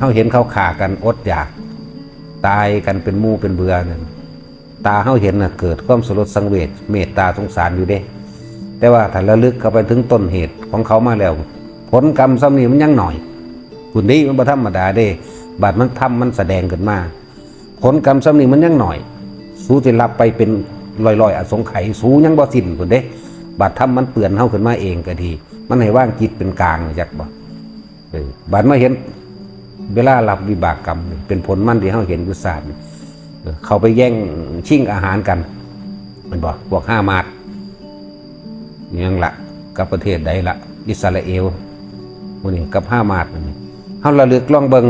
เขาเห็นเขาฆ่ากันอดอยากตายกันเป็นหมู่เป็นเบื่อนั่นตาเขาเห็นน่ะเกิดความสลดสังเวชเมตตาสงสารอยู่เด้แต่ว่าถ้าระลึกเข้าไปถึงต้นเหตุของเขามาแล้วผลกรรมซ้ำนี้มันยังหน่อยคุณนี้มันบ่ธรรมดาเด้บาดมันทำมันแสดงขึ้นมาผลกรรมซ้ำนี้มันยังหน่อยสู้จะรับไปเป็นลอยๆอสงไขยสู้ยังบ่สิ้นคุณเด้บาดทำมันเปื่อนเฮาขึ้นมาเองก็ดีมันให้ว่างจิตเป็นกลางจักบ่บาดมาเห็นเวลารับวิบากกรรมเป็นผลมันที่เฮาเห็นอยู่ศาสตร์เขาไปแย่งชิงอาหารกันมันบอกพวกห้ามาดยังละกับประเทศใดละอิสราเอลพวกนี้กับห้ามาดนี่เฮาระลึกลองเบิ่ง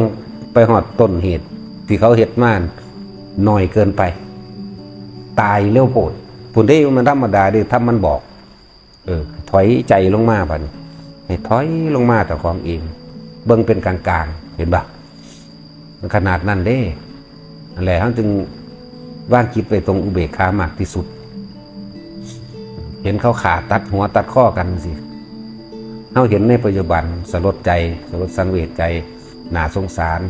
ไปหอดต้นเหตุที่เขาเฮ็ดมาหน่อยเกินไปตายเร็วโพดผู้ใดมันธรรมดาเด้ถ้ามันบอกถอยใจลงมาบัดนี้ให้ถอยลงมาแต่ของเองเบิ่งเป็นกลางๆเห็นบ่มันขนาดนั้นเด้นั่นแหละเขาจึงว่างจิตไปตรงอุเบกขามากที่สุดเห็นเขาขาตัดหัวตัดข้อกันสิเขาเห็นในปัจจุบันสลดใจสลดสังเวชใจหนาสงสาร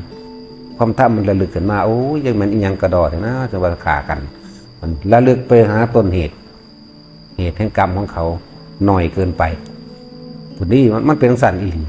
ความท่ามันระลึกขึ้นมาโอ้ยยังมันอีหยังกระดอดนะจะว่าขากันมันระลึกไปหาต้นเหตุแห่งกรรมของเขาหน่อยเกินไปทีนี้มันเป็นสั่นอีหลี